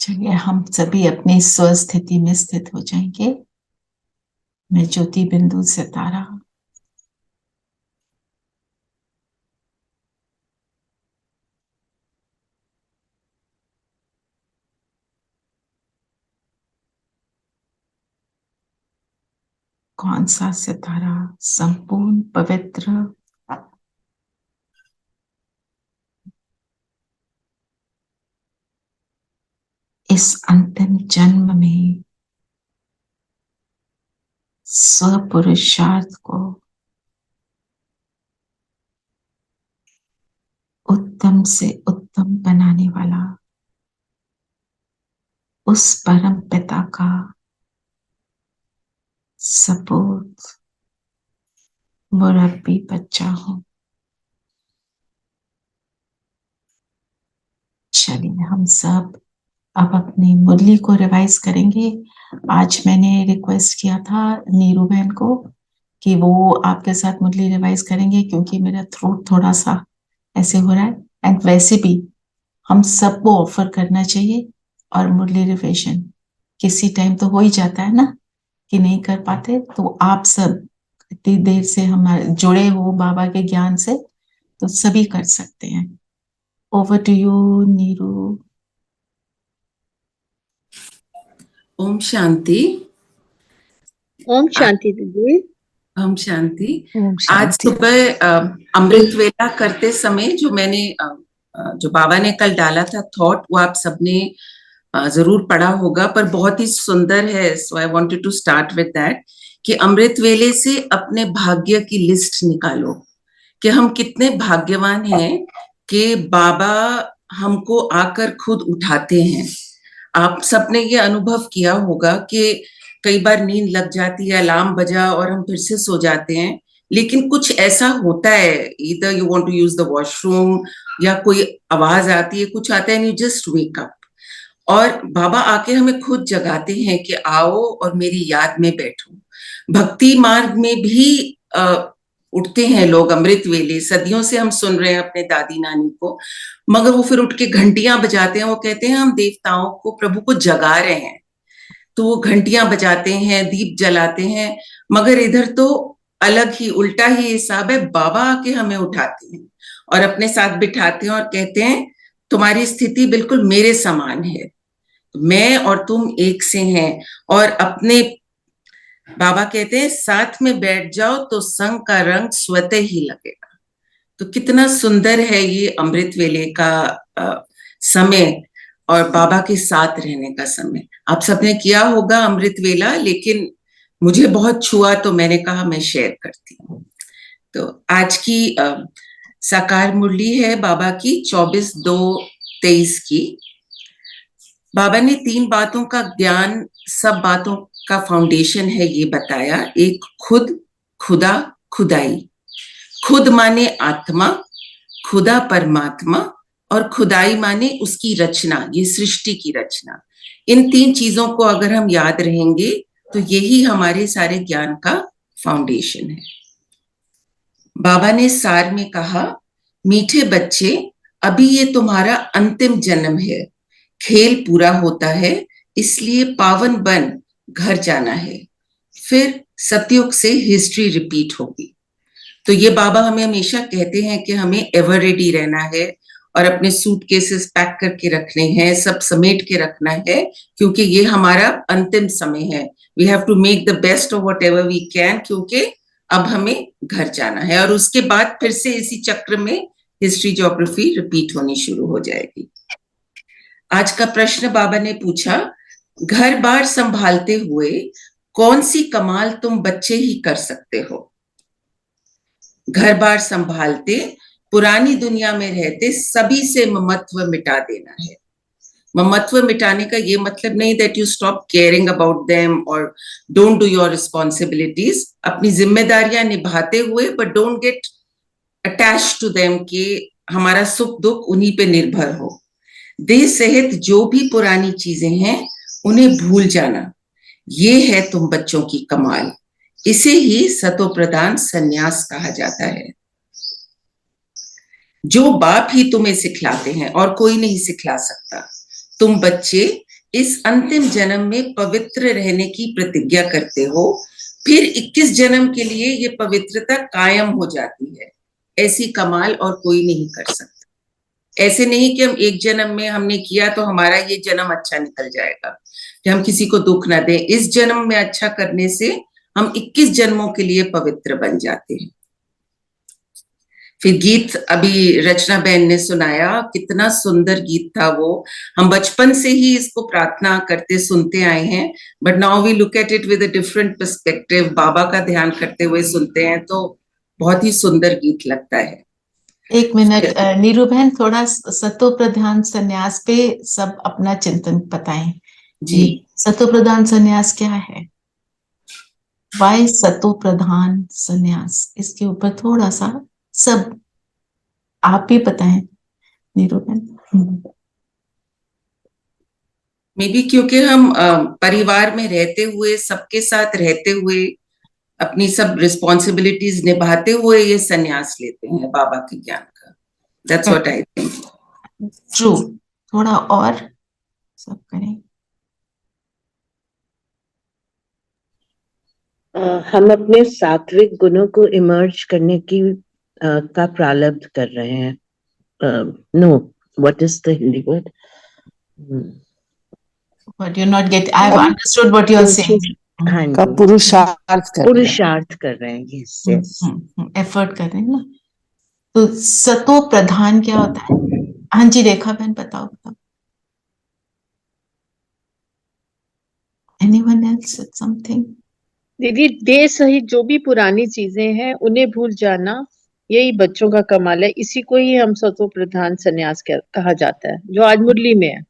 चलिए हम सभी अपनी स्वस्थिति में स्थित हो जाएंगे। मैं ज्योति बिंदु सितारा कौन सा सितारा संपूर्ण पवित्र इस अंतिम जन्म में स्वपुरुषार्थ को उत्तम से उत्तम बनाने वाला उस परम पिता का सपूत मुरब्बी बच्चा हूं। चलिए हम सब अब अपनी मुरली को रिवाइज करेंगे। आज मैंने रिक्वेस्ट किया था नीरू बहन को कि वो आपके साथ मुरली रिवाइज करेंगे क्योंकि मेरा थ्रोट थोड़ा सा ऐसे हो रहा है। एंड वैसे भी हम सबको ऑफर करना चाहिए और मुरली रिविजन किसी टाइम तो हो ही जाता है ना कि नहीं कर पाते, तो आप सब इतनी देर से हमारे जुड़े हो बाबा के ज्ञान से तो सभी कर सकते हैं। Over to you Neeru. ओम शांति। ओम शांति दीदी। ओम शांति। ओम आज शांति। सुबह अमृत वेला करते समय जो मैंने जो बाबा ने कल डाला था थॉट, वो आप सबने जरूर पढ़ा होगा, पर बहुत ही सुंदर है। So I wanted to start with that कि अमृत वेले से अपने भाग्य की लिस्ट निकालो कि हम कितने भाग्यवान हैं कि बाबा हमको आकर खुद उठाते हैं। आप सबने ये अनुभव किया होगा कि कई बार नींद लग जाती है, अलार्म बजा और हम फिर से सो जाते हैं, लेकिन कुछ ऐसा होता है, either you want to use the washroom या कोई आवाज आती है, कुछ आता है and you just wake up, और बाबा आके हमें खुद जगाते हैं कि आओ और मेरी याद में बैठो। भक्ति मार्ग में भी उठते हैं लोग अमृत वेले, सदियों से हम सुन रहे हैं अपने दादी नानी को, मगर वो फिर उठ के घंटियां बजाते हैं। वो कहते हैं हम देवताओं को, प्रभु को जगा रहे हैं, तो वो घंटियां बजाते हैं, दीप जलाते हैं, मगर इधर तो अलग ही उल्टा ही हिसाब है। बाबा आके हमें उठाते हैं और अपने साथ बिठाते हैं और कहते हैं तुम्हारी स्थिति बिल्कुल मेरे समान है, मैं और तुम एक से हैं। और अपने बाबा कहते हैं साथ में बैठ जाओ तो संग का रंग स्वतः ही लगेगा। तो कितना सुंदर है ये अमृत वेले का समय और बाबा के साथ रहने का समय। आप सबने किया होगा अमृत वेला, लेकिन मुझे बहुत छुआ तो मैंने कहा मैं शेयर करती हूँ। तो आज की साकार मुरली है बाबा की 24/2/23 की। बाबा ने 3 बातों का ज्ञान, सब बातों का फाउंडेशन है ये बताया। एक खुद, खुदा, खुदाई। खुद माने आत्मा, खुदा परमात्मा, और खुदाई माने उसकी रचना, ये सृष्टि की रचना। इन 3 चीजों को अगर हम याद रहेंगे तो यही हमारे सारे ज्ञान का फाउंडेशन है। बाबा ने सार में कहा, मीठे बच्चे, अभी ये तुम्हारा अंतिम जन्म है, खेल पूरा होता है, इसलिए पावन बन घर जाना है, फिर सतयुग से हिस्ट्री रिपीट होगी। तो ये बाबा हमें हमेशा कहते हैं कि हमें एवर रेडी रहना है और अपने सूटकेसेस पैक करके रखने हैं, सब समेट के रखना है, क्योंकि ये हमारा अंतिम समय है। We have to make the best of whatever we can, क्योंकि अब हमें घर जाना है और उसके बाद फिर से इसी चक्र में हिस्ट्री ज्योग्राफी रिपीट होनी शुरू हो जाएगी। आज का प्रश्न बाबा ने पूछा, घर बार संभालते हुए कौन सी कमाल तुम बच्चे ही कर सकते हो? घर बार संभालते, पुरानी दुनिया में रहते, सभी से ममत्व मिटा देना है। ममत्व मिटाने का ये मतलब नहीं that you stop caring about them और डोंट डू योर रिस्पॉन्सिबिलिटीज। अपनी जिम्मेदारियां निभाते हुए, but don't get attach to them कि हमारा सुख दुख उन्हीं पे निर्भर हो। देह सहित जो भी पुरानी चीजें हैं उन्हें भूल जाना, ये है तुम बच्चों की कमाल। इसे ही सतो प्रदान संन्यास कहा जाता है। जो बाप ही तुम्हें सिखलाते हैं और कोई नहीं सिखला सकता। तुम बच्चे इस अंतिम जन्म में पवित्र रहने की प्रतिज्ञा करते हो, फिर 21 जन्म के लिए ये पवित्रता कायम हो जाती है। ऐसी कमाल और कोई नहीं कर सकता। ऐसे नहीं कि हम एक जन्म में हमने किया तो हमारा ये जन्म अच्छा निकल जाएगा, कि हम किसी को दुख ना दें। इस जन्म में अच्छा करने से हम 21 जन्मों के लिए पवित्र बन जाते हैं। फिर गीत अभी रचना बहन ने सुनाया, कितना सुंदर गीत था वो। हम बचपन से ही इसको प्रार्थना करते सुनते आए हैं, but now we look at it with a different perspective. बाबा का ध्यान करते हुए सुनते हैं तो बहुत ही सुंदर गीत लगता है। एक मिनट नीरू बहन, थोड़ा सतो प्रधान संन्यास पे सब अपना चिंतन बताएं जी। सतो प्रधान संन्यास क्या है? वाई सतो प्रधान संन्यास, इसके ऊपर थोड़ा सा सब आप भी बताएं नीरू बहन। मे बी क्योंकि हम परिवार में रहते हुए, सबके साथ रहते हुए, अपनी सब रिस्पॉन्सिबिलिटीज निभाते हुए ये संन्यास लेते हैं बाबा के ज्ञान का। That's what I think. True, थोड़ा और सब करें। हम अपने सात्विक गुणों को इमर्ज करने की का प्रारब्ध कर रहे हैं। No, what is the Hindi word? But you're not getting, I've understood what you're saying. हाँ का जी, पुरुषार्थ कर रहे हैं। Yes yes. एफर्ट कर रहे हैं ना। तो सतो प्रधान क्या होता है? हाँ जी रेखा बहन बताओ बताओ। Anyone else said something? दीदी, देह सहित जो भी पुरानी चीजें हैं उन्हें भूल जाना, यही बच्चों का कमाल है। इसी को ही हम सतो प्रधान संन्यास कहा जाता है, जो आज मुरली में है।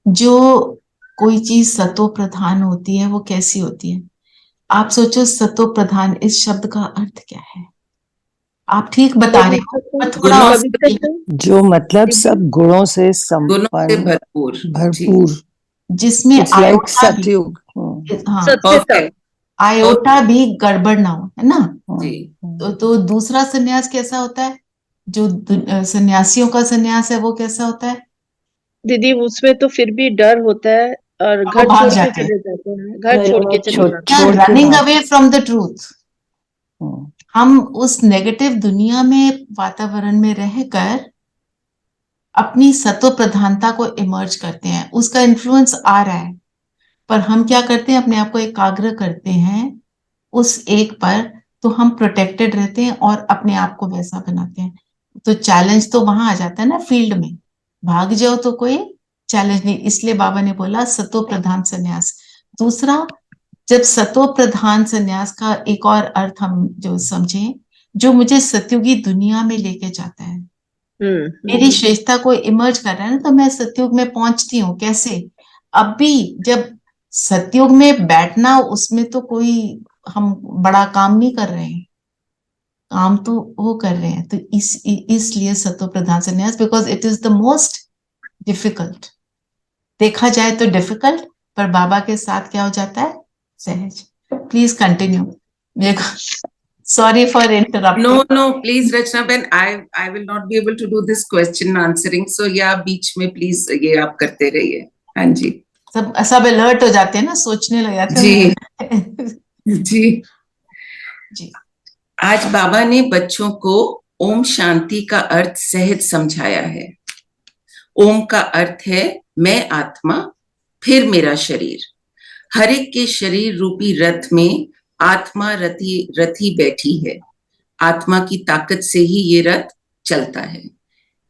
जो कोई चीज सतो प्रधान होती है वो कैसी होती है? आप सोचो, सतो प्रधान इस शब्द का अर्थ क्या है? आप ठीक बता रहे हो, पर थोड़ा और जो मतलब सब गुणों से गुणों से संपन्न, भरपूर, भरपूर, जिसमें इट्स लाइक आयोटा भी, सतयुग। हाँ, सत्यता। आयोटा भी गड़बड़ ना हो, है ना? जी। तो दूसरा संन्यास कैसा होता है? जो सन्यासियों का संन्यास है वो कैसा होता है? दीदी, उसमें तो फिर भी डर होता है और वो घर भाग छोड़ के जाते हैं। चले जाते हैं, घर छोड़ के चले जाते क्या छोड़ के रनिंग भाग- अवे फ्रॉम द ट्रूथ। हम्म, हम उस नेगेटिव दुनिया में, वातावरण में रहकर अपनी सत्व प्रधानता को इमर्ज करते हैं, उसका इन्फ्लुएंस आ रहा है, पर हम क्या करते हैं, अपने आप को एकाग्र करते हैं उस एक पर, तो हम प्रोटेक्टेड रहते हैं और अपने आप को वैसा बनाते हैं। तो चैलेंज तो वहां आ जाता है ना, फील्ड में भाग जाओ तो कोई चैलेंज नहीं। इसलिए बाबा ने बोला सतो प्रधान संन्यास। दूसरा, जब सतो प्रधान संन्यास का एक और अर्थ हम जो समझें, जो मुझे सत्युगी दुनिया में लेके जाता है, मेरी श्रेष्ठता को इमर्ज कर रहा है ना, तो मैं सत्युग में पहुंचती हूँ कैसे? अब भी जब सत्युग में बैठना, उसमें तो कोई हम बड़ा काम नहीं कर रहे हैं, काम तो वो कर रहे हैं। तो इसलिए सत्व प्रधान संन्यास, because it is the most difficult. देखा जाए तो डिफिकल्ट, पर बाबा के साथ क्या हो जाता है? सहज। Please continue. मेरे को sorry for interrupting. No, please Rachna Ben, I will not be able to do this question answering. So yeah, बीच में please ये आप करते रहिए। हाँ जी। सब अलर्ट हो जाते हैं ना, सोचने लग जाते हैं। जी। जी। आज बाबा ने बच्चों को ओम शांति का अर्थ सहज समझाया है। ओम का अर्थ है मैं आत्मा, फिर मेरा शरीर। हर एक के शरीर रूपी रथ में आत्मा रथी बैठी है। आत्मा की ताकत से ही ये रथ चलता है।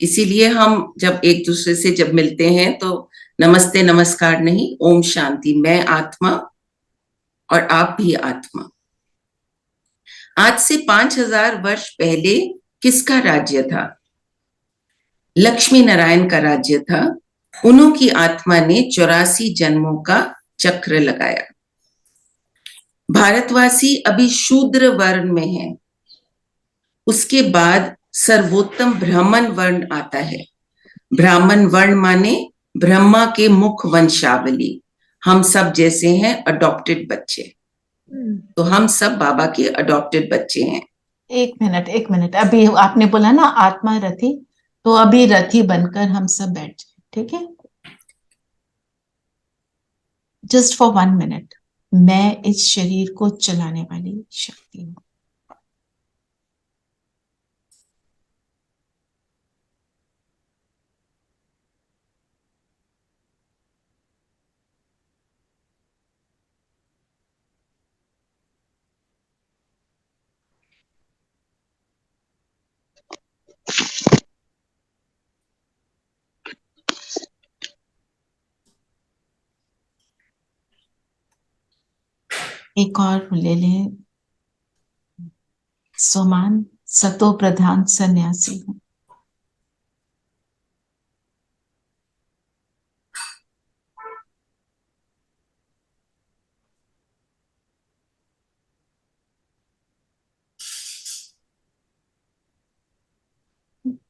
इसीलिए हम जब एक दूसरे से जब मिलते हैं तो नमस्ते नमस्कार नहीं, ओम शांति, मैं आत्मा और आप भी आत्मा। आज से 5000 वर्ष पहले किसका राज्य था? लक्ष्मी नारायण का राज्य था। उन्हों की आत्मा ने 84 जन्मों का चक्र लगाया। भारतवासी अभी शूद्र वर्ण में है, उसके बाद सर्वोत्तम ब्राह्मण वर्ण आता है। ब्राह्मण वर्ण माने ब्रह्मा के मुख वंशावली। हम सब जैसे हैं अडॉप्टेड बच्चे, तो हम सब बाबा के अडॉप्टेड बच्चे हैं। एक मिनट, अभी आपने बोला ना आत्मा रथी, तो अभी रथी बनकर हम सब बैठ जाए, ठीक है? जस्ट फॉर 1 मिनट, मैं इस शरीर को चलाने वाली शक्ति हूँ। एक और ले लें। सोमान सतो प्रधान सन्यासी हूँ।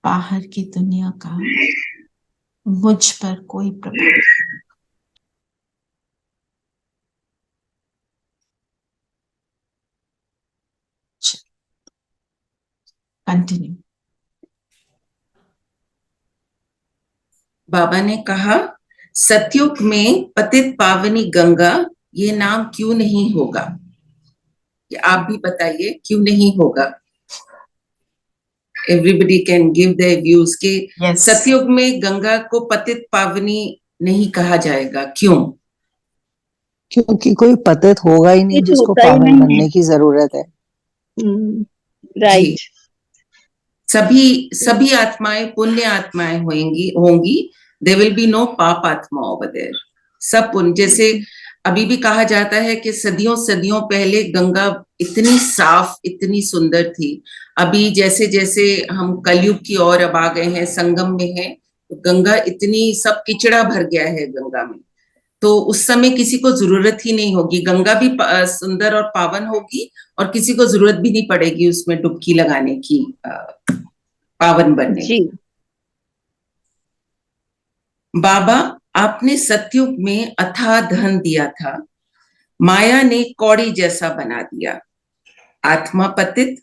बाहर की दुनिया का मुझ पर कोई प्रभाव नहीं। कंटिन्यू। बाबा ने कहा, सतयुग में पतित पावनी गंगा ये नाम क्यों नहीं होगा? आप भी बताइए क्यों नहीं होगा? Everybody can give their views कि सतयुग में गंगा को पतित पावनी नहीं कहा जाएगा, क्यों? क्योंकि कोई पतित होगा ही नहीं जिसको पावन बनने की जरूरत है। राइट। सभी आत्माएं पुण्य आत्माएं होंगी। देयर विल बी नो पाप आत्मा ओवर देयर। सब पुण्य, जैसे अभी भी कहा जाता है कि सदियों सदियों पहले गंगा इतनी साफ, इतनी सुंदर थी। अभी जैसे जैसे हम कलयुग की ओर अब आ गए हैं, संगम में है, तो गंगा इतनी, सब किचड़ा भर गया है गंगा में। तो उस समय किसी को जरूरत ही नहीं होगी, गंगा भी सुंदर और पावन होगी और किसी को जरूरत भी नहीं पड़ेगी उसमें डुबकी लगाने की, पावन बनने की। बाबा, आपने सतयुग में अथाह धन दिया था, माया ने कौड़ी जैसा बना दिया। आत्मा पतित,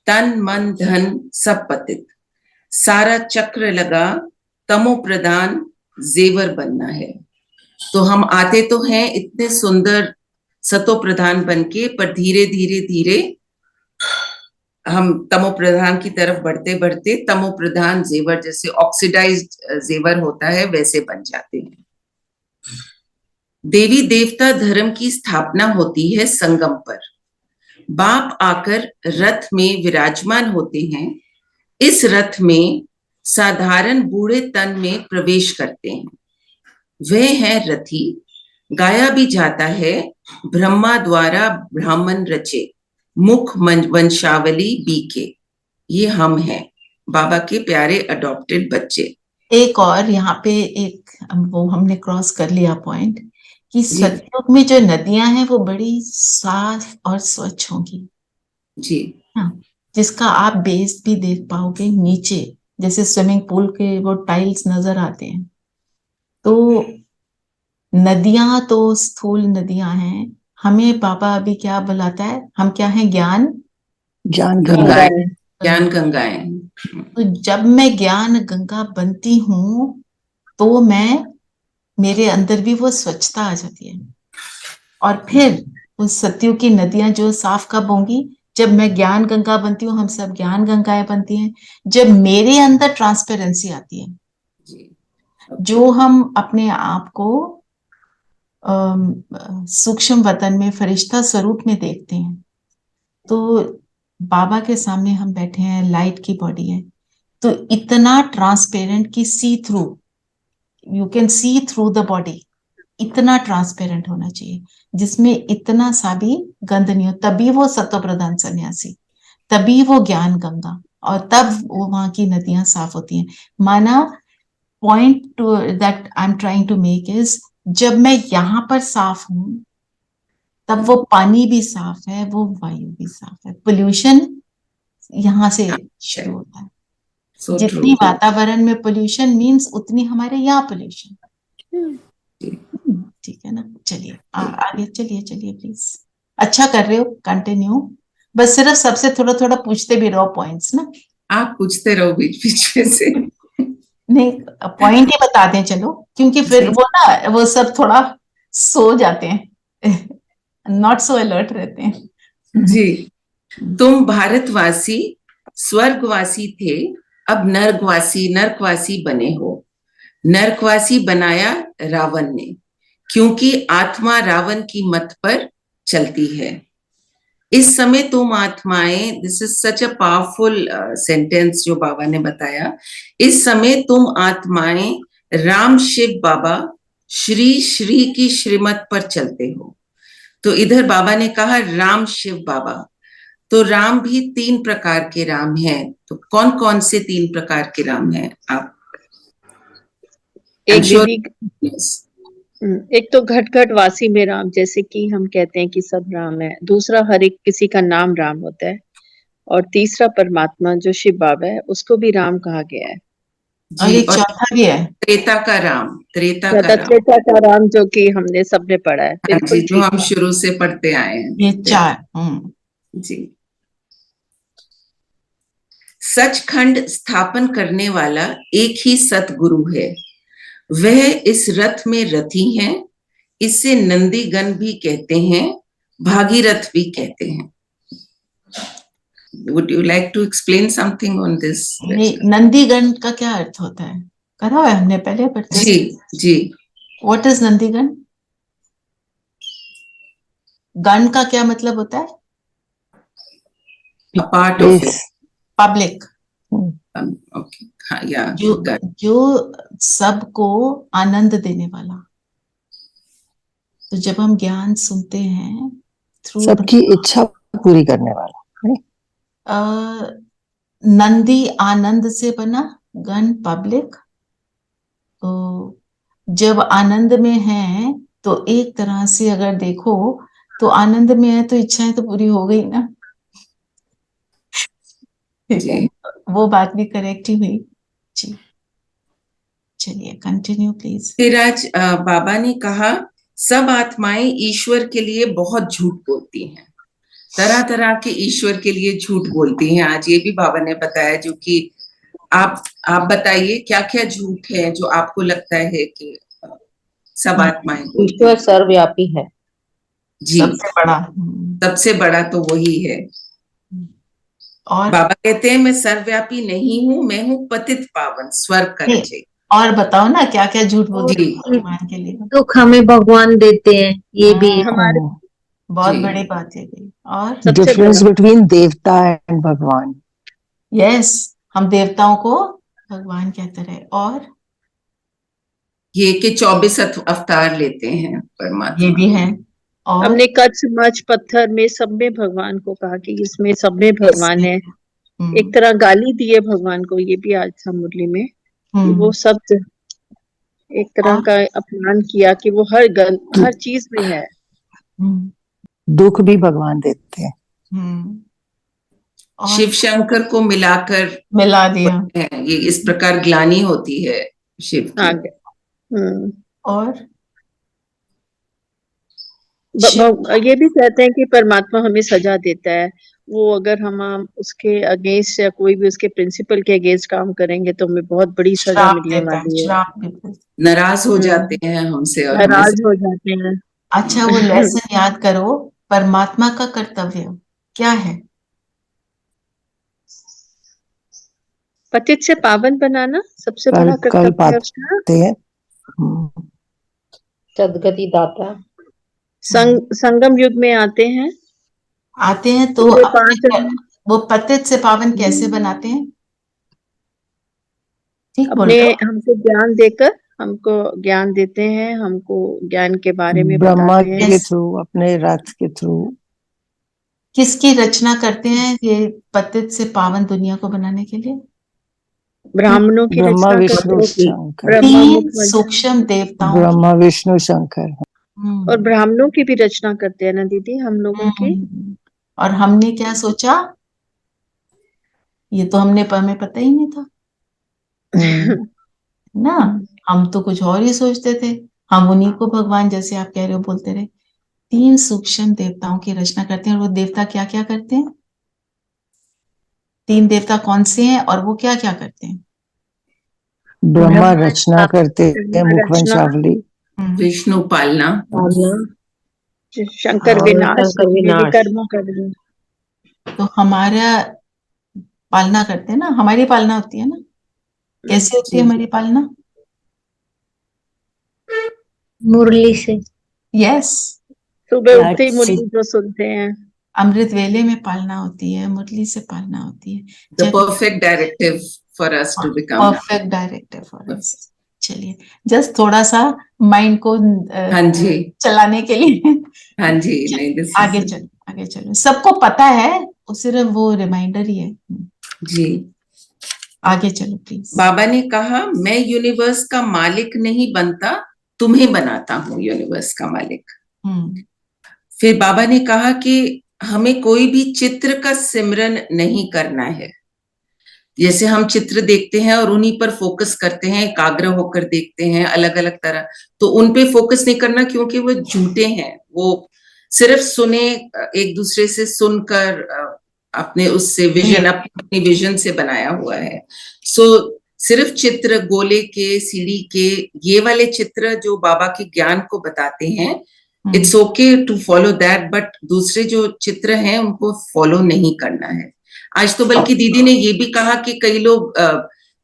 तन मन धन सब पतित, सारा चक्र लगा, तमो प्रधान जेवर बनना है। तो हम आते तो हैं इतने सुंदर सतो प्रधान बनके, पर धीरे धीरे धीरे हम तमो प्रधान की तरफ बढ़ते बढ़ते तमो प्रधान जेवर, जैसे ऑक्सीडाइज्ड जेवर होता है, वैसे बन जाते हैं। देवी देवता धर्म की स्थापना होती है संगम पर। बाप आकर रथ में विराजमान होते हैं। इस रथ में साधारण बूढ़े तन में प्रवेश करते हैं। वे हैं रथी। गाया भी जाता है, ब्रह्मा द्वारा ब्राह्मण रचे, मुख वंशावली बीके। ये हम हैं, बाबा के प्यारे अडॉप्टेड बच्चे। एक और यहाँ पे एक वो हमने क्रॉस कर लिया पॉइंट कि सतयुग में जो नदियां हैं वो बड़ी साफ और स्वच्छ होंगी जी। हाँ, जिसका आप बेस भी देख पाओगे नीचे, जैसे स्विमिंग पूल के वो टाइल्स नजर आते हैं। तो नदियां तो स्थूल नदियां हैं। हमें बाबा अभी क्या बुलाता है? हम क्या हैं? ज्ञान गंगाएं। ज्ञान गंगाएं। तो जब मैं ज्ञान गंगा बनती हूँ तो मेरे अंदर भी वो स्वच्छता आ जाती है। और फिर उस सतयुग की नदियां जो साफ कब होंगी? जब मैं ज्ञान गंगा बनती हूँ। हम सब ज्ञान गंगाएं बनती हैं जब मेरे अंदर ट्रांसपेरेंसी आती है। जो हम अपने आप को सूक्ष्म वतन में फरिश्ता स्वरूप में देखते हैं, तो बाबा के सामने हम बैठे हैं, लाइट की बॉडी है, तो इतना ट्रांसपेरेंट कि see through, you can see through the body, इतना ट्रांसपेरेंट होना चाहिए जिसमें इतना सा भी गंध नहीं हो। तभी वो सत्व प्रधान सन्यासी, तभी वो ज्ञान गंगा, और तब वो वहां की नदियां साफ होती हैं। माना point to that I am trying to make is, जब मैं यहाँ पर साफ हूं तब वो पानी भी साफ है, वो वायु भी साफ है। पोल्यूशन यहाँ से शुरू होता है। जितनी वातावरण में पोल्यूशन मीन्स उतनी हमारे यहाँ पोल्यूशन। ठीक है ना? चलिए आगे चलिए प्लीज। अच्छा कर रहे हो, कंटिन्यू। बस सिर्फ सबसे थोड़ा थोड़ा पूछते भी रहो पॉइंट्स ना। आप पूछते रहो बीच बीच में से। नहीं, पॉइंट ही बता दें चलो, क्योंकि फिर वो ना वो सब थोड़ा सो जाते हैं, नॉट सो अलर्ट रहते हैं। जी, तुम भारतवासी स्वर्गवासी थे, अब नर्कवासी बने हो। नर्कवासी बनाया रावण ने, क्योंकि आत्मा रावण की मत पर चलती है। इस समय तुम आत्माएं, this is such a powerful sentence जो बाबा ने बताया। इस समय तुम आत्माएं राम शिव बाबा श्री श्री की श्रीमत पर चलते हो। तो इधर बाबा ने कहा राम शिव बाबा, तो राम भी 3 प्रकार के राम हैं। तो कौन कौन से 3 प्रकार के राम हैं आप? एक sure, दीदी, yes. एक तो घट घट वासी में राम, जैसे कि हम कहते हैं कि सब राम है। दूसरा, हर एक किसी का नाम राम होता है। और तीसरा, परमात्मा जो शिव बाबा है उसको भी राम कहा गया है। और जी, एक और चौथा भी है, त्रेता का राम, त्रेता का राम, त्रेता का राम, जो कि हमने सबने पढ़ा है। हाँ जी, बिल्कुल जो ठीक हम है। शुरू से पढ़ते आए ये हैं। 4। जी, सचखंड स्थापन करने वाला एक ही सतगुरु है, वह इस रथ में रथी हैं। इसे नंदीगण भी कहते हैं, भागीरथ भी कहते हैं। Would you like to explain something on this? ये नंदीगण का क्या अर्थ होता है? करा हुआ है हमने पहले पढ़ते। जी जी, व्हाट इज नंदीगण? गण का क्या मतलब होता है? a part of it. Public, Okay, हाँ, या जो सबको आनंद देने वाला। तो जब हम ज्ञान सुनते हैं थ्रू सबकी इच्छा पूरी करने वाला। नंदी आनंद से बना, गण पब्लिक। तो जब आनंद में है तो एक तरह से अगर देखो तो आनंद में है तो इच्छाएं तो पूरी हो गई ना। जी, वो बात भी करेक्ट ही हुई जी। चलिए कंटिन्यू प्लीज। फिर आज बाबा ने कहा सब आत्माएं ईश्वर के लिए बहुत झूठ बोलती हैं, तरह तरह के ईश्वर के लिए झूठ बोलती हैं। आज ये भी बाबा ने बताया, जो कि आप बताइए क्या क्या झूठ है जो आपको लगता है कि सब आत्माएं बोलती हैं। ईश्वर सर्वव्यापी है। जी, सबसे बड़ा। सबसे बड़ा तो वही है। और बाबा कहते हैं मैं सर्वव्यापी नहीं हूँ, मैं हूँ पतित पावन, स्वर्ग का रचयिता। और बताओ ना क्या क्या झूठ बोलते जी, हैं भगवान के लिए। दुख हमें भगवान देते हैं, ये भी हमारे बहुत जी। बड़ी बात है ये। और सबसे डिफरेंस बड़ा बिटवीन देवता एंड भगवान। यस, हम देवताओं को भगवान कहते रहे। और ये कि 24 अवतार लेते हैं ये परमात्मा। भी है। और हमने कच्छ मच्छ पत्थर में सब में भगवान को कहा कि इसमें सब में भगवान है। एक तरह गाली दी है भगवान को, ये भी आज था मुरली में, कि वो सब एक तरह का अपमान किया कि वो हर चीज में है। दुख भी भगवान देते हैं। और शिव शंकर को मिलाकर मिला दिया। ये इस प्रकार ग्लानि होती है शिव की। आगे और ये भी कहते हैं कि परमात्मा हमें सजा देता है। वो अगर हम उसके अगेंस्ट या कोई भी उसके प्रिंसिपल के अगेंस्ट काम करेंगे तो हमें बहुत बड़ी सजा श्राप मिलने देता है, वाली है। श्राप देता है। नाराज हो जाते हैं हमसे और हमें नाराज हो जाते हैं। अच्छा, वो लेसन याद करो, परमात्मा का कर्तव्य क्या है? पतित से पावन बनाना सबसे कल बड़ा कल कर्तव्य है उसका। पाते हैं। सदगति दाता। संगम युग में आते हैं तो पूरे अपने 5 अंग वो पतित से पावन कैसे बनाते हैं? ठीक बोल अपने रहे हो? हमको ज्ञान देकर, हमको ज्ञान देते हैं, हमको ज्ञान के बारे में ब्रह्मा बताते हैं। के थ्रू, अपने रथ के थ्रू। किसकी रचना करते हैं ये पतित से पावन दुनिया को बनाने के लिए? ब्राह्मणों की ब्रह्मा रचना विष्णु करते हैं, शंकर। ब्रह्मा तीन मुख सूक्ष्म देवताओं की। ब्रह्मा विष्णु शंकर। और ब्राह्मणों की भी रचना करते हैं ना दीदी, हम लोगों की। और हमने क्या सोचा, ये तो हमें पता ही नहीं था ना। हम तो कुछ और ही सोचते थे, हम उन्हीं को भगवान जैसे आप कह रहे हो बोलते रहे। 3 सूक्ष्म देवताओं की रचना करते हैं। और वो देवता क्या क्या करते हैं? 3 देवता कौन से हैं और वो क्या क्या करते हैं? ब्रह्मा रचना करते हैं, रचना, मुखवंशावली। विष्णु पालना, शंकर और विनाश, शंकर मेरे विनाश। कर्मों का विनाश। तो हमारा पालना करते हैं ना, हमारी पालना होती है ना, कैसे होती है हमारी पालना? मुरली से। यस, सुबह उठते ही मुरली जो सुनते हैं। अमृत वेले में पालना होती है, मुरली से पालना होती है। the perfect directive for us to become. Perfect directive for us. चलिए, जस्ट थोड़ा सा माइंड को हाँ जी, चलाने के लिए। हाँ जी, नहीं this is- आगे चलो, आगे चलो, सबको पता है, वो सिर्फ वो रिमाइंडर ही है। जी। आगे चलो प्लीज। बाबा ने कहा, मैं यूनिवर्स का मालिक नहीं बनता, तुम्हें बनाता हूँ यूनिवर्स का मालिक। फिर बाबा ने कहा कि हमें कोई भी चित्र का सिमरन नहीं करना है। जैसे हम चित्र देखते हैं और उन्हीं पर फोकस करते हैं, एकाग्र होकर देखते हैं अलग अलग तरह, तो उन पे फोकस नहीं करना, क्योंकि वो झूठे हैं। वो सिर्फ सुने, एक दूसरे से सुनकर अपने उससे विजन, अपनी विजन से बनाया हुआ है। सो सिर्फ चित्र, गोले के, सीढ़ी के, ये वाले चित्र जो बाबा के ज्ञान को बताते हैं, it's okay to follow that, but दूसरे जो चित्र हैं उनको फॉलो नहीं करना है। आज तो बल्कि दीदी ने ये भी कहा कि कई लोग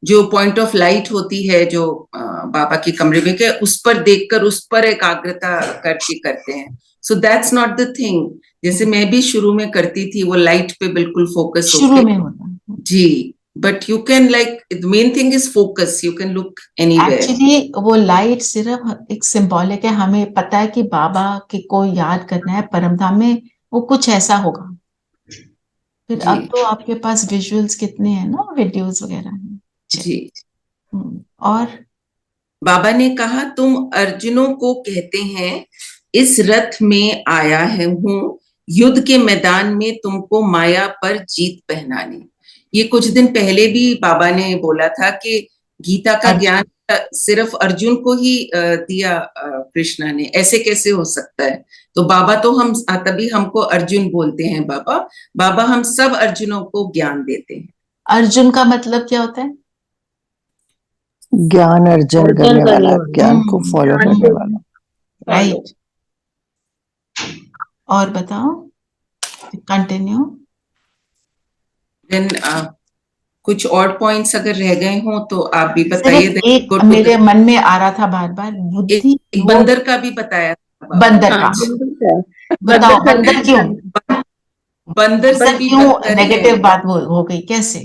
जो पॉइंट ऑफ लाइट होती है जो बाबा के कमरे में के, उस पर देखकर उस पर एकाग्रता करके करते हैं। So that's not the thing. जैसे मैं भी शुरू में करती थी, वो लाइट पे बिल्कुल फोकस शुरू में होता जी, but you can like, the main thing is focus, you can look anywhere. Actually वो लाइट सिर्फ एक सिंबॉलिक है, हमें पता है कि बाबा के को याद करना है, परमधाम में वो कुछ ऐसा होगा। फिर अब तो आपके पास विजुअल्स कितने हैं ना, वीडियोस वगैरह हैं। जी। और बाबा ने कहा, तुम अर्जुनों को कहते हैं, इस रथ में आया है हूं, युद्ध के मैदान में तुमको माया पर जीत पहनानी। ये कुछ दिन पहले भी बाबा ने बोला था कि गीता का ज्ञान सिर्फ अर्जुन को ही दिया कृष्णा ने, ऐसे कैसे हो सकता है? तो बाबा तो हम तभी हमको अर्जुन बोलते हैं। बाबा हम सब अर्जुनों को ज्ञान देते हैं। अर्जुन का मतलब क्या होता है? ज्ञान अर्जन करने वाला, ज्ञान को फॉलो करने वाला। राइट। और बताओ, कंटिन्यू। देन कुछ और पॉइंट्स अगर रह गए हो तो आप भी बताइए। एक मेरे मन में आ रहा था बार बार, बुद्धि। बंदर का भी बताया था। बंदर का बताओ, बंदर क्यों? बंदर से भी क्यों नेगेटिव बात हो गई, कैसे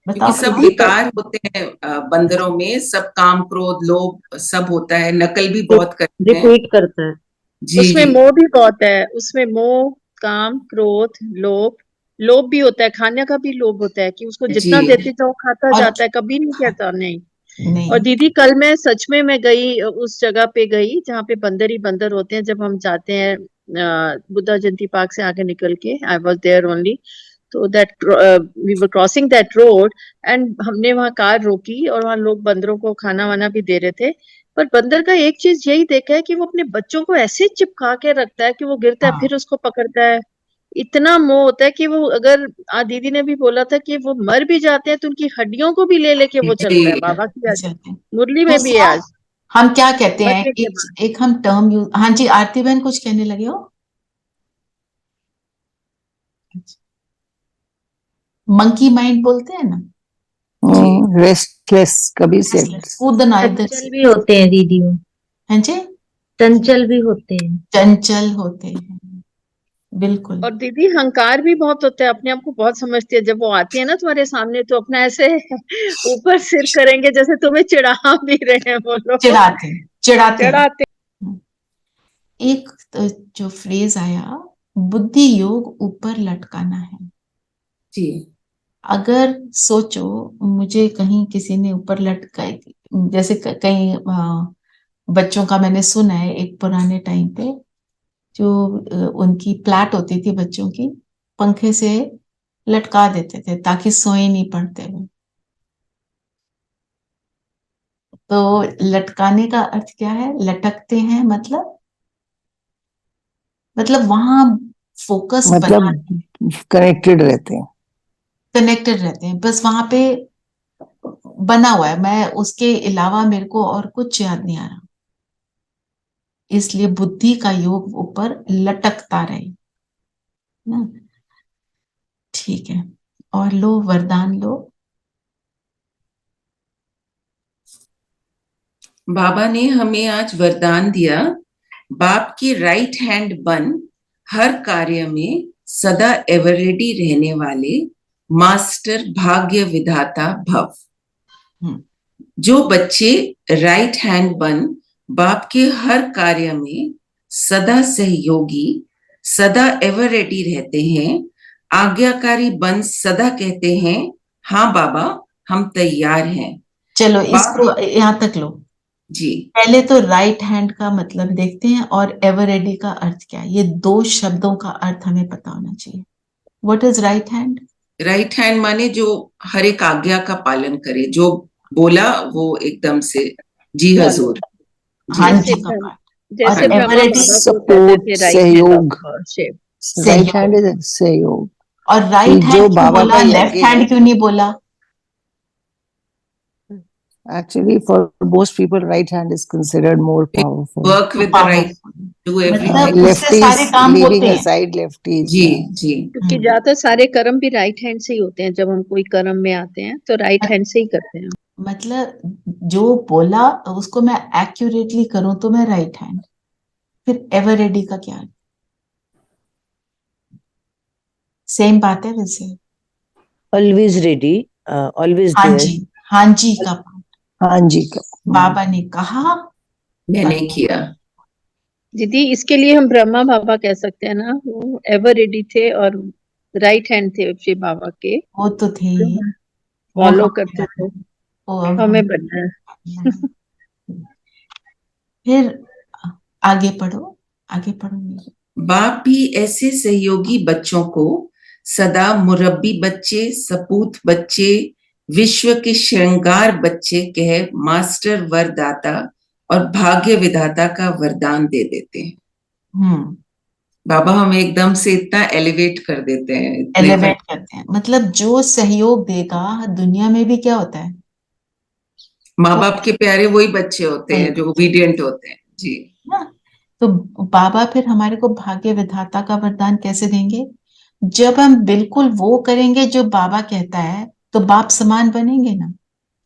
क्योंकि सब विकार होते हैं बंदरों में, सब काम, क्रोध, लोभ सब होता है, नकल भी बहुत करते हैं, रिपीट करता है जी। उसमें मोह भी बहुत है, उसमें मोह, काम, क्रोध, लोभ भी होता है, खाने का भी लोभ होता है कि उसको जितना देते जाओ खाता जाता है, कभी नहीं कहता नहीं। और दीदी कल मैं सच में मैं गई उस जगह पे गई जहाँ पे बंदर ही बंदर होते हैं। जब हम जाते हैं बुद्धा जयंती पार्क से आगे निकल के, आई वॉज देयर ओनली, तो that we were crossing that road and हमने वहाँ कार रोकी और वहाँ लोग बंदरों को खाना वाना भी दे रहे थे। पर बंदर का एक चीज यही देखा है कि वो अपने बच्चों को ऐसे चिपका के रखता है कि वो गिरता है फिर उसको पकड़ता है। इतना मोह होता है कि वो, अगर दीदी ने भी बोला था कि वो मर भी जाते हैं तो उनकी हड्डियों को भी ले लेके वो चलता है। बाबा की आज मुरली में भी है आज। हम क्या कहते हैं, एक हम टर्म यूज। हाँ जी, आरती बहन कुछ कहने लगे हो? मंकी माइंड बोलते हैं ना, रेस्टलेस, कभी से कूदना इधर चंचल भी होते हैं दीदी वो। हाँ जी, चंचल भी होते हैं, चंचल होते हैं, बिल्कुल। और दीदी अहंकार भी बहुत होता है, अपने आप को बहुत समझती है। जब वो आती है ना तुम्हारे सामने तो अपना ऐसे ऊपर सिर करेंगे जैसे तुम्हें चिढ़ा भी रहे हैं वो लोग, चिढ़ाते। एक जो फ्रेज आया, बुद्धि योग ऊपर लटकाना है जी। अगर सोचो, मुझे कहीं किसी ने ऊपर लटकाई, जैसे कहीं बच्चों का मैंने सुना है, एक पुराने टाइम पे जो उनकी प्लाट होती थी बच्चों की, पंखे से लटका देते थे ताकि सोए नहीं पड़ते हुए। तो लटकाने का अर्थ क्या है? लटकते हैं मतलब वहां फोकस, मतलब कनेक्टेड रहते हैं, कनेक्टेड रहते हैं, बस वहां पे बना हुआ है। मैं उसके अलावा मेरे को और कुछ याद नहीं आ रहा। इसलिए बुद्धि का योग ऊपर लटकता रहे ना। ठीक है, और लो वरदान लो। बाबा ने हमें आज वरदान दिया, बाप की राइट हैंड बन, हर कार्य में सदा एवर रेडी रहने वाले मास्टर भाग्य विधाता भव। जो बच्चे राइट हैंड बन बाप के हर कार्य में सदा सहयोगी, सदा एवर रेडी रहते हैं, आज्ञाकारी बन सदा कहते हैं, हाँ बाबा हम तैयार हैं। चलो इसको यहाँ तक लो जी। पहले तो राइट हैंड का मतलब देखते हैं और एवर रेडी का अर्थ क्या है। ये दो शब्दों का अर्थ हमें पता होना चाहिए। What is right hand? Right hand माने जो हर एक आज्ञा का पालन करे, जो बोला वो एकदम से जी हजूर। हाँ जैसे जी का पाठ। जैसे और ब्रह्मा एवर बाबा रेडी को कहते थे राइट हैंड सहयोग। Of Shiv. Right hand is सहयोग। और राइट जो हैंड क्यों बाबा बोला, का लेफ्ट यज्ञ हैंड है, क्यों नहीं बोला? actually for most people right hand is considered more powerful. Work with the right, do मतलब एवरीथिंग। उससे सारे Lefties काम होते leaving हैं। aside lefties. जी yeah. जी। क्योंकि ज्यादातर सारे कर्म भी राइट हैंड से ही होते हैं। जब हम कोई कर्म में आते हैं तो राइट हैंड से ही करते हैं। मतलब जो बोला उसको मैं एक्यूरेटली करूं तो मैं राइट हैंड। फिर एवर रेडी का क्या? सेम बात है वैसे। Always ready, always हाँ there. जी, हाँ जी का पाठ हाँ जी का बाबा ने कहा, मैंने किया। दीदी इसके लिए हम ब्रह्मा बाबा कह सकते हैं ना, वो एवर रेडी थे और राइट हैंड थे शिव बाबा के, वो तो थे ही, वो फॉलो हम करते थे। वो अब हमें हम बनना है। फिर आगे पढ़ो, आगे पढ़ो नहीं। बाप भी ऐसे सहयोगी बच्चों को सदा मुरब्बी बच्चे, सपूत बच्चे, विश्व के श्रृंगार बच्चे कह मास्टर वरदाता और भाग्य विधाता का वरदान दे देते हैं। बाबा हमें एकदम से इतना एलिवेट कर देते हैं, एलिवेट करते हैं। मतलब जो सहयोग देगा, दुनिया में भी क्या होता है, माँ बाप के प्यारे वही बच्चे होते हैं जो ओबीडियंट होते हैं। जी ना। तो बाबा फिर हमारे को भाग्य विधाता का वरदान कैसे देंगे? जब हम बिल्कुल वो करेंगे जो बाबा कहता है तो बाप समान बनेंगे ना,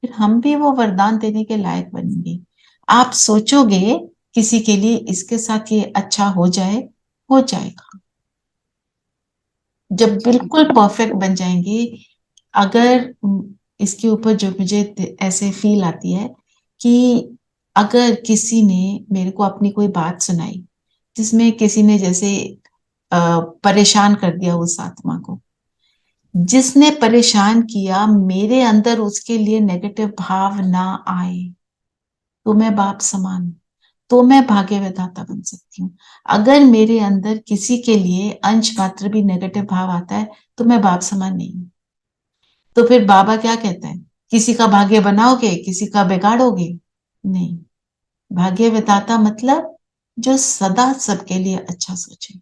फिर हम भी वो वरदान देने के लायक बनेंगे। आप सोचोगे किसी के लिए इसके साथ ये अच्छा हो जाए, हो जाएगा। जब बिल्कुल परफेक्ट बन जाएंगे, अगर इसके ऊपर जो मुझे ऐसे फील आती है कि अगर किसी ने मेरे को अपनी कोई बात सुनाई जिसमें किसी ने जैसे परेशान कर दिया उस आत्मा को, जिसने परेशान किया, मेरे अंदर उसके लिए नेगेटिव भाव ना आए, तो मैं बाप समान, तो मैं भाग्य विधाता बन सकती हूँ। अगर मेरे अंदर किसी के लिए अंश मात्र भी नेगेटिव भाव आता है तो मैं बाप समान नहीं हूं। तो फिर बाबा क्या कहता है, किसी का भाग्य बनाओगे, किसी का बिगाड़ोगे? नहीं। भाग्य विधाता मतलब जो सदा सबके लिए अच्छा सोचे।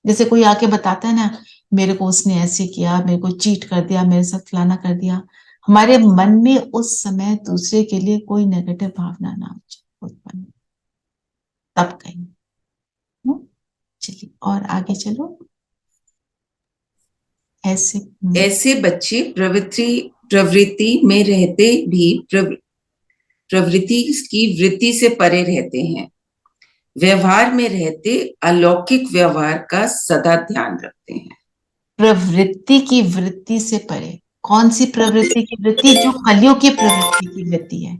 जैसे कोई आके बताता है ना, मेरे को उसने ऐसे किया, मेरे को चीट कर दिया, मेरे साथ फलाना कर दिया, हमारे मन में उस समय दूसरे के लिए कोई नेगेटिव भावना ना उत्पन्न, तब कहीं। चलिए और आगे चलो। ऐसे ऐसे बच्चे प्रवृत्ति में रहते भी प्रवृत्ति की वृत्ति से परे रहते हैं, व्यवहार में रहते अलौकिक व्यवहार का सदा ध्यान रखते हैं। प्रवृत्ति की वृत्ति से परे, कौन सी प्रवृत्ति की वृत्ति? जो कलियुग की प्रवृत्ति की वृत्ति है।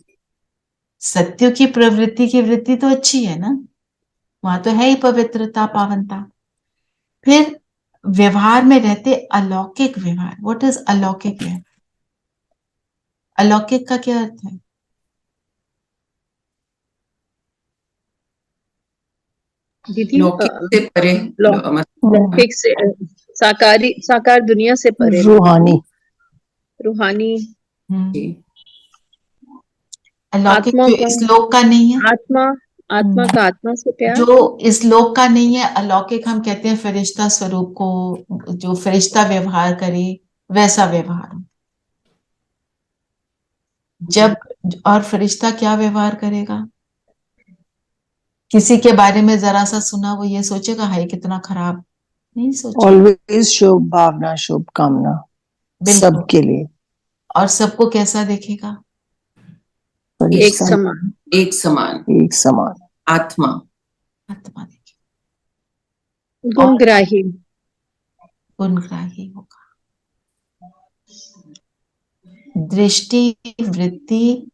सत्य की प्रवृत्ति की वृत्ति तो अच्छी है ना, वहां तो है ही पवित्रता, पावनता। फिर व्यवहार में रहते अलौकिक व्यवहार। व्हाट इज अलौकिक है? अलौकिक का क्या अर्थ है? दीदी लौकिक से परे, लौकिक से साकार दुनिया से परे, रूहानी रूहानी। अलौकिक आत्मा जो का, इस लोक का नहीं है, आत्मा का आत्मा से प्यार, जो इस लोक का नहीं है। अलौकिक हम कहते हैं फरिश्ता स्वरूप को, जो फरिश्ता व्यवहार करे वैसा व्यवहार। जब और फरिश्ता क्या व्यवहार करेगा? किसी के बारे में जरा सा सुना वो ये सोचेगा हाय कितना खराब, नहीं सोचेगा। ऑलवेज शुभ भावना, शुभ कामना बिल्कुल। सबके लिए। और सबको कैसा देखेगा? एक समान। एक समान, एक समान। आत्मा। आत्मा देखेगा, गुणग्राही। गुणग्राही होगा। दृष्टि, वृत्ति,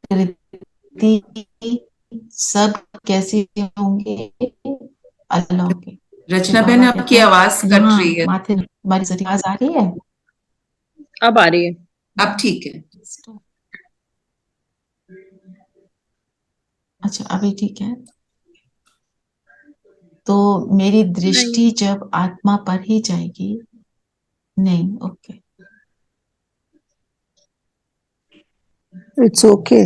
कृति सब कैसे होंगे? अलौकिक। रचना बहन आपकी आवाज कट रही है। माथे हमारी आवाज आ रही है? अब आ रही है। अब ठीक है। अच्छा अभी ठीक है। तो मेरी दृष्टि जब आत्मा पर ही जाएगी, नहीं, okay, it's okay.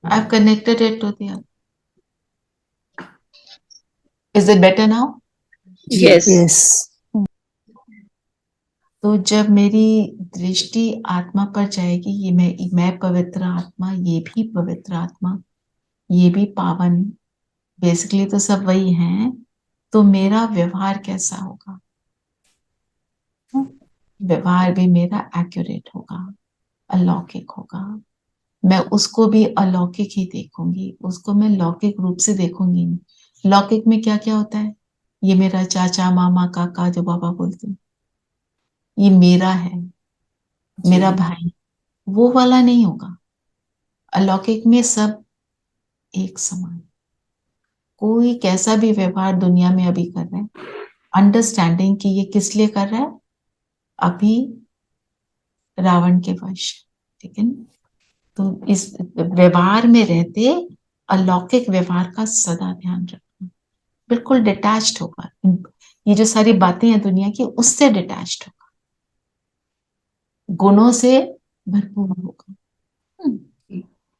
I've connected it to the other. Is it better now? Yes. Yes. तो जब मेरी दृष्टि आत्मा पर जाएगी, ये मैं पवित्र आत्मा, ये भी पवित्र आत्मा, ये भी पावन, बेसिकली तो सब वही हैं, तो मेरा व्यवहार कैसा होगा? व्यवहार भी मेरा एक्यूरेट होगा, अलौकिक होगा। मैं उसको भी अलौकिक ही देखूंगी, उसको मैं लौकिक रूप से देखूंगी नहीं। लौकिक में क्या क्या होता है? ये मेरा चाचा, मामा, काका, जो बाबा बोलते हैं, ये मेरा है, मेरा भाई, वो वाला नहीं होगा। अलौकिक में सब एक समान। कोई कैसा भी व्यवहार दुनिया में अभी कर रहा है, अंडरस्टैंडिंग कि ये किस लिए कर रहा है, अभी रावण के वश, ठीक है ना? तो इस व्यवहार में रहते अलौकिक व्यवहार का सदा ध्यान रखना, बिल्कुल डिटैच्ड होगा। ये जो सारी बातें हैं दुनिया की, उससे डिटैच्ड होगा, गुणों से भरपूर होगा।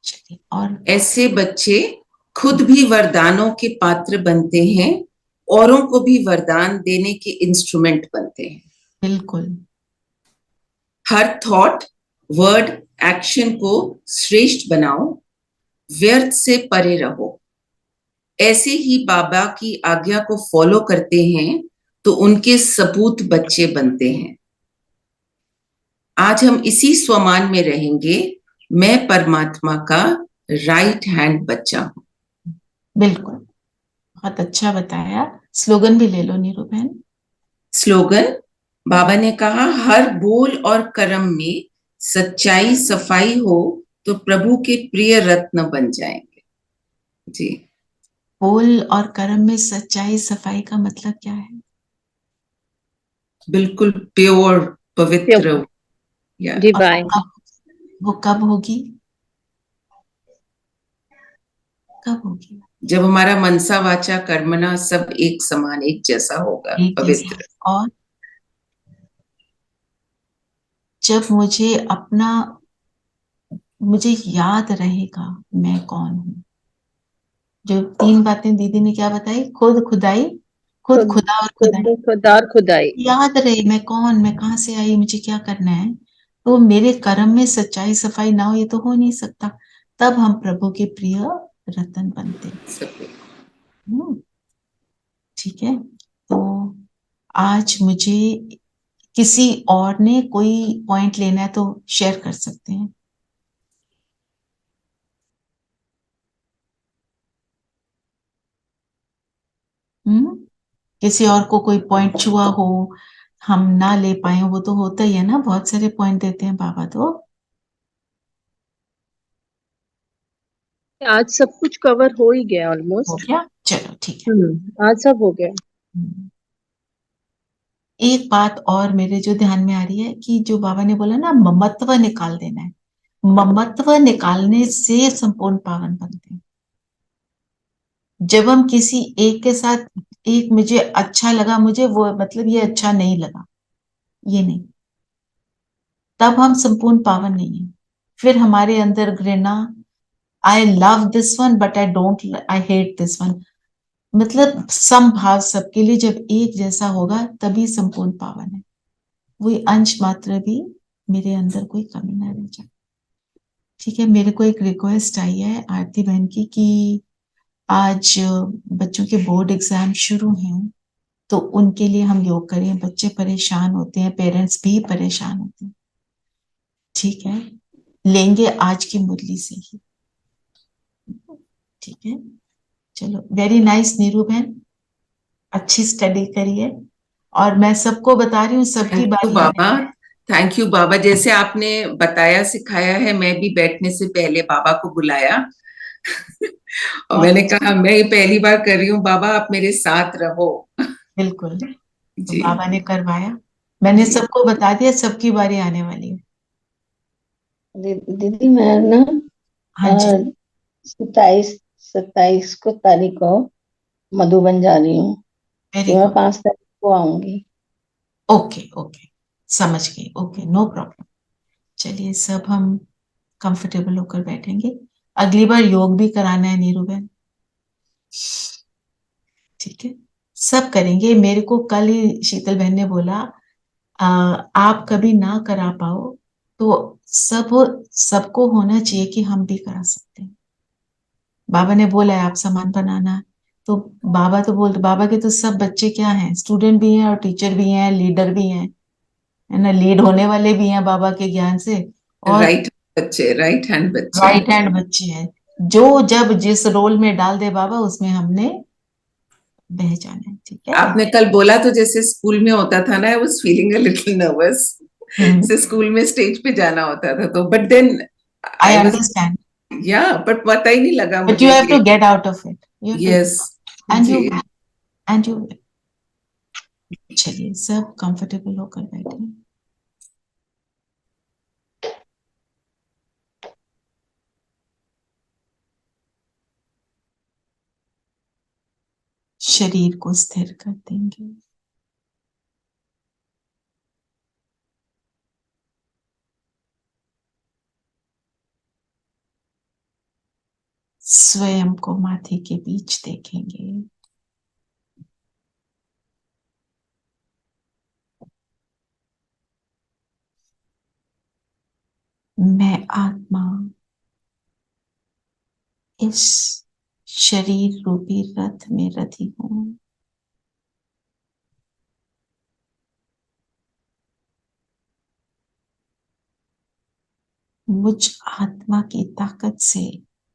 चलिए, और ऐसे बच्चे खुद भी वरदानों के पात्र बनते हैं, औरों को भी वरदान देने के इंस्ट्रूमेंट बनते हैं। बिल्कुल हर थॉट, वर्ड, एक्शन को श्रेष्ठ बनाओ, व्यर्थ से परे रहो। ऐसे ही बाबा की आज्ञा को फॉलो करते हैं तो उनके सपूत बच्चे बनते हैं। आज हम इसी स्वमान में रहेंगे, मैं परमात्मा का राइट हैंड बच्चा हूं। बिल्कुल, बहुत अच्छा बताया। स्लोगन भी ले लो नीरू बहन। स्लोगन, बाबा ने कहा, हर बोल और कर्म में सच्चाई सफाई हो तो प्रभु के प्रिय रत्न बन जाएंगे। जी, बोल और कर्म में सच्चाई सफाई का मतलब क्या है? बिल्कुल प्योर, पवित्र, या डिवाइन। वो कब होगी? कब होगी? जब हमारा मनसा वाचा कर्मना सब एक समान, एक जैसा होगा, एक पवित्र। जैसा। और जब मुझे अपना, मुझे याद रहेगा मैं कौन हूं। जो 3 बातें दीदी ने क्या बताई, खुद खुदाई, खुद खुदा और खुदाई, खुदार खुदाई। याद रहे मैं कौन, मैं कहाँ से आई, मुझे क्या करना है। तो मेरे कर्म में सच्चाई सफाई ना हो, ये तो हो नहीं सकता। तब हम प्रभु के प्रिय रतन बनते हैं। ठीक है। तो आज मुझे किसी और ने कोई पॉइंट लेना है तो शेयर कर सकते हैं। किसी और को कोई पॉइंट छुआ हो, हम ना ले पाए, वो तो होता ही है ना, बहुत सारे पॉइंट देते हैं बाबा तो। आज सब कुछ कवर हो ही गया हो ऑलमोस्ट। गया, चलो ठीक है। आज सब हो गया। एक बात और मेरे जो ध्यान में आ रही है कि जो बाबा ने बोला ना, ममत्व निकाल देना है, ममत्व निकालने से संपूर्ण पावन बनते हैं। जब हम किसी एक के साथ, एक मुझे अच्छा लगा, मुझे वो मतलब ये अच्छा नहीं लगा, ये नहीं, तब हम संपूर्ण पावन नहीं है। फिर हमारे अंदर घृणा, I love this one but I don't, I hate this one, मतलब समभाव सबके लिए जब एक जैसा होगा तभी संपूर्ण पावन है। वही अंश मात्र भी मेरे अंदर कोई कमी ना रह जाए। ठीक है, मेरे को एक रिक्वेस्ट आई है आरती बहन की कि आज बच्चों के बोर्ड एग्जाम शुरू हैं, तो उनके लिए हम योग करें। बच्चे परेशान होते हैं, पेरेंट्स भी परेशान होते हैं। ठीक है, लेंगे आज की मुरली से ही। ठीक है, चलो, वेरी नाइस नीरू बहन, अच्छी स्टडी करिए। और मैं सबको बता रही हूँ, सबकी थैंक यू बारी आने बाबा। वाली। थैंक यू बाबा, जैसे आपने बताया सिखाया है, मैं भी बैठने से पहले बाबा को बुलाया और बहुत मैंने अच्छा, कहा मैं ये पहली बार कर रही हूँ बाबा, आप मेरे साथ रहो। बिल्कुल। तो जी बाबा ने करवाया, मैंने जी। सबको बता दिया, सबकी बारी आने वाली है। दीदी मैं ना हाँ जी, 27 को तारीख को मधुबन जा रही हूँ, वेरी तो मैं गुड। 5 तारीख को आऊंगी। ओके ओके, समझ गई, ओके, नो प्रॉब्लम। चलिए, सब हम कंफर्टेबल होकर बैठेंगे। अगली बार योग भी कराना है नीरू बहन। ठीक है, सब करेंगे। मेरे को कल ही शीतल बहन ने बोला, आप कभी ना करा पाओ तो सब सबको होना चाहिए कि हम भी करा सकते हैं। बाबा ने बोला है आप सामान बनाना, तो बाबा तो बोलते, बाबा के तो सब बच्चे क्या हैं, स्टूडेंट भी हैं और टीचर भी हैं, लीडर भी हैं, है ना, लीड होने वाले भी हैं बाबा के ज्ञान से, और राइट बच्चे, राइट हैंड बच्चे। राइट हैंड बच्चे हैं। जो जब जिस रोल में डाल दे बाबा, उसमें हमने बह जाना है। ठीक है। आपने कल बोला तो जैसे स्कूल में होता था ना, I was feeling a little nervous. Hmm, से स्कूल में स्टेज पे जाना होता था, तो but then I I was, understand, या बट पता ही नहीं लगा बट यू मुझे हैव कि to get out of it, you have to, yes. And जी। You, and you. चलिए, सब कंफर्टेबल होकर बैठे। शरीर को स्थिर कर देंगे। स्वयं को माथे के बीच देखेंगे। मैं आत्मा इस शरीर रूपी रथ में रथी हूं। मुझ आत्मा की ताकत से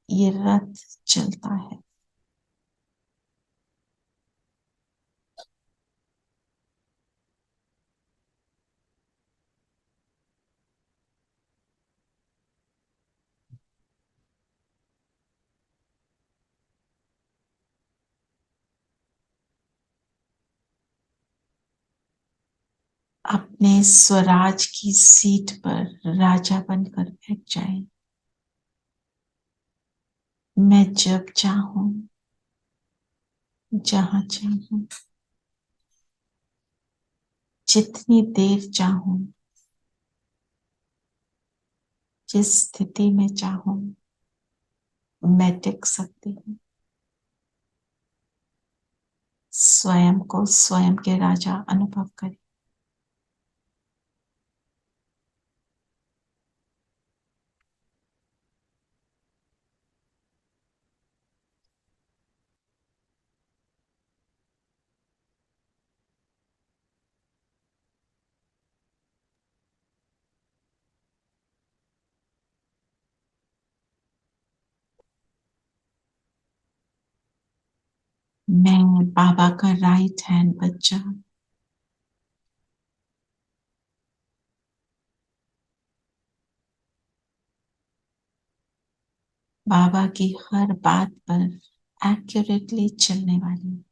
ये रथ चलता है। अपने स्वराज की सीट पर राजा बनकर बैठ जाए। मैं जब चाहूं, जहां चाहूं, जितनी देर चाहूं, जिस स्थिति में चाहूं, मैं टिक सकती हूँ। स्वयं को स्वयं के राजा अनुभव करें। मैं बाबा का राइट हैंड बच्चा, बाबा की हर बात पर एक्यूरेटली चलने वाली,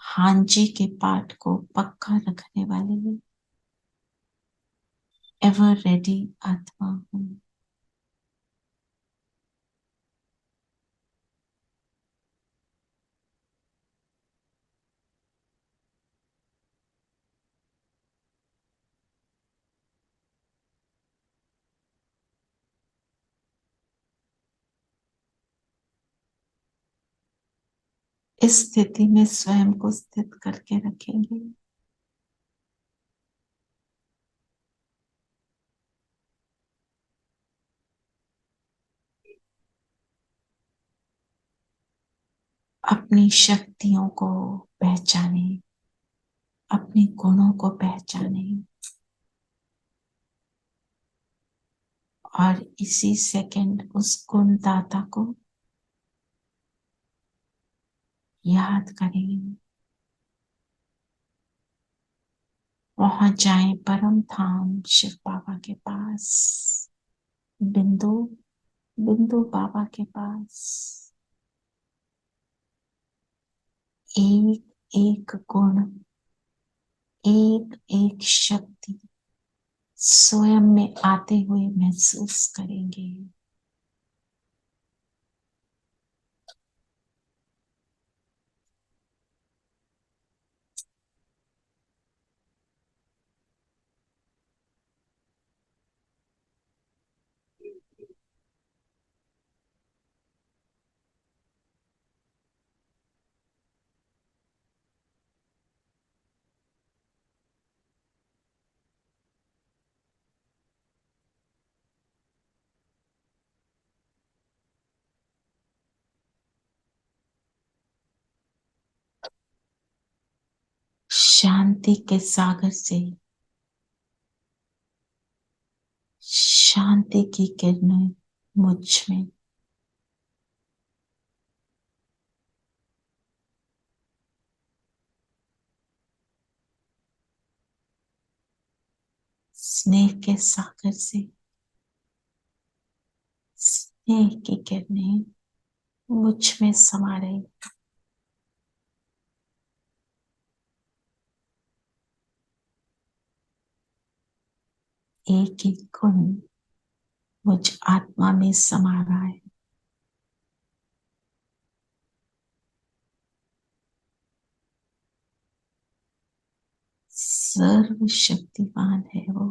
हाँ जी के पाठ को पक्का रखने वाली एवर रेडी आत्मा हूँ। इस स्थिति में स्वयं को स्थित करके रखेंगे। अपनी शक्तियों को पहचाने, अपने गुणों को पहचाने और इसी सेकंड उस गुणदाता को याद करें। पहुंच जाएं परम धाम शिव बाबा के पास, बिंदु बिंदु बाबा के पास। एक एक गुण, एक एक शक्ति स्वयं में आते हुए महसूस करेंगे। शांति के सागर से शांति की किरणें मुझ में, स्नेह के सागर से स्नेह की किरणें मुझ में समा रही। एक एक गुण मुझ आत्मा में समा रहा है। सर्वशक्तिमान है वो,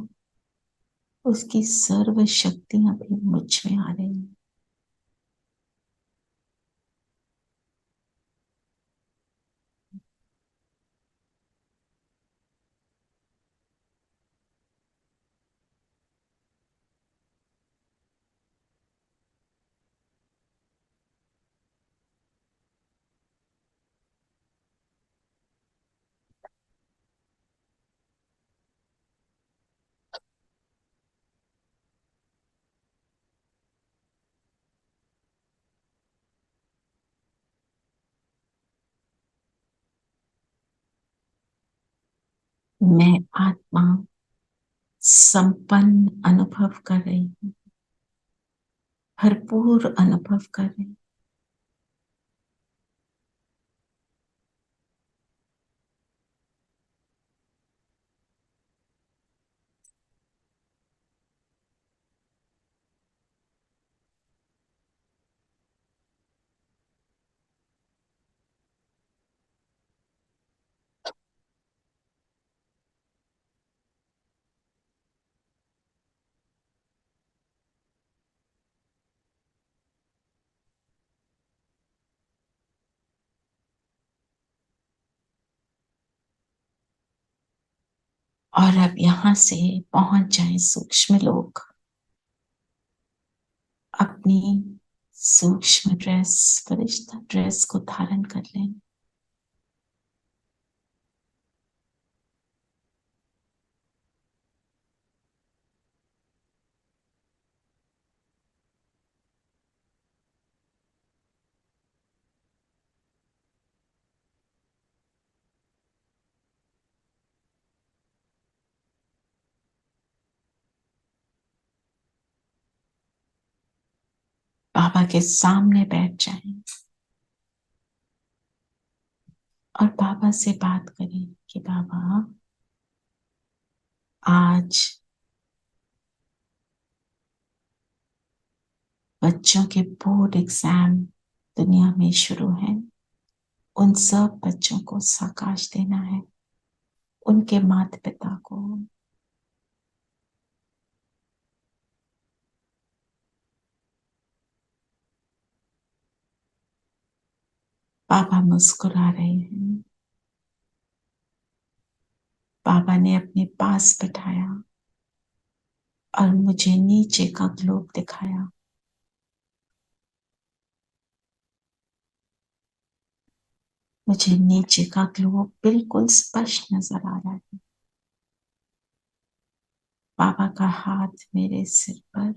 उसकी सर्व शक्तियां भी मुझ में आ रही हैं। मैं आत्मा संपन्न अनुभव कर रही हूँ, भरपूर अनुभव कर रही हूँ। और अब यहाँ से पहुंच जाए सूक्ष्म लोग, अपनी सूक्ष्म ड्रेस, फरिश्ता ड्रेस को धारण कर लें। बाबा के सामने बैठ जाएं और बाबा से बात करें कि बाबा, आज बच्चों के बोर्ड एग्जाम दुनिया में शुरू हैं। उन सब बच्चों को साकाश देना है, उनके माता पिता को। बाबा मुस्कुरा रहे हैं। बाबा ने अपने पास बिठाया और मुझे नीचे का ग्लोब दिखाया। मुझे नीचे का ग्लोब बिल्कुल स्पष्ट नजर आ रहा है। बाबा का हाथ मेरे सिर पर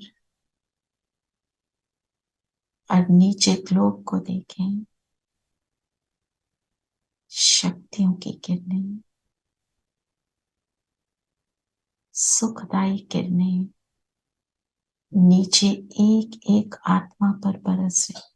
और नीचे ग्लोब को देखें। शक्तियों की किरणें, सुखदायी किरणें नीचे एक एक आत्मा पर बरस रही।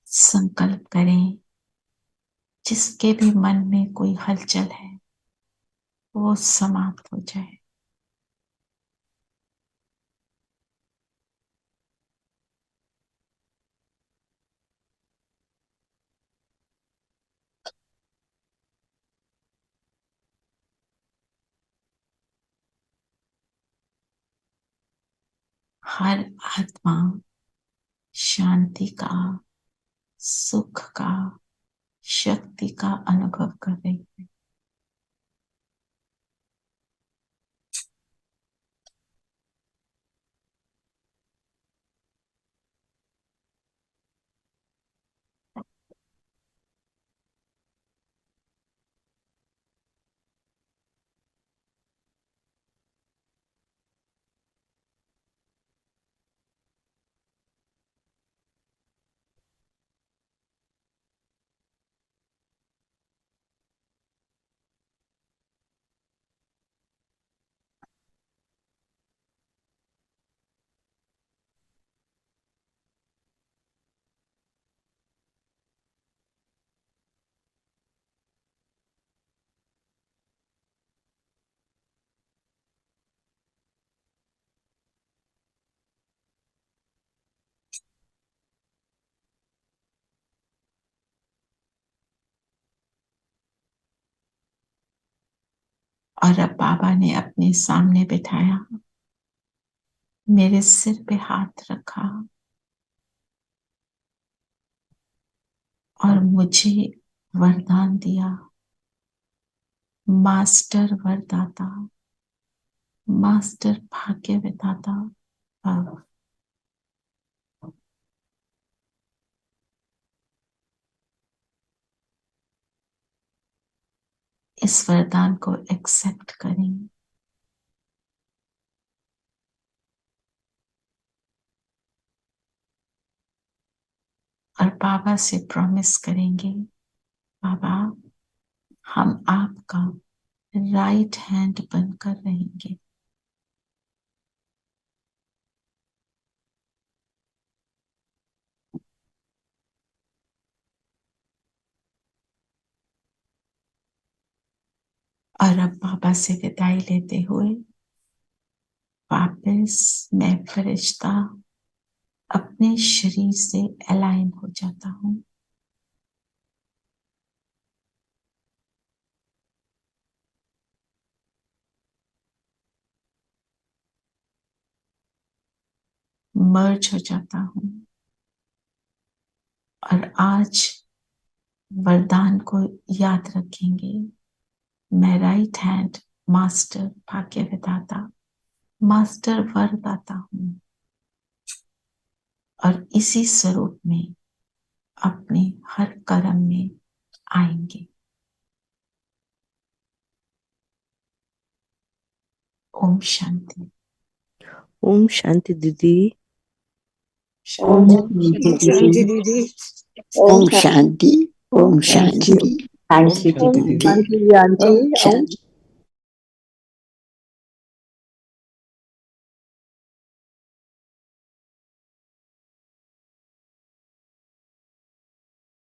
संकल्प करें, जिसके भी मन में कोई हलचल है वो समाप्त हो जाए। हर आत्मा शांति का, सुख का, शक्ति का अनुभव कर रही है। और अब बाबा ने अपने सामने बिठाया, मेरे सिर पे हाथ रखा और मुझे वरदान दिया। मास्टर वरदाता, मास्टर भाग्य विधाता भव। इस वरदान को एक्सेप्ट करें। और बाबा से प्रॉमिस करेंगे, बाबा हम आपका राइट हैंड बनकर रहेंगे। और अब बाबा से विदाई लेते हुए वापस मैं फरिश्ता अपने शरीर से अलाइन हो जाता हूँ। मर्ज हो जाता हूँ और आज वरदान को याद रखेंगे। मैं राइट हैंड मास्टर भाग्य विधाता, मास्टर वरदाता हूँ और इसी स्वरूप में अपने हर कर्म में आएंगे। ओम शांति। ओम शांति दीदी। ओम शांति दीदी। ओम ओम शांति। ओम शांति। शांति। शांति ओम दीदी। शांति। आंटी ओम शांति।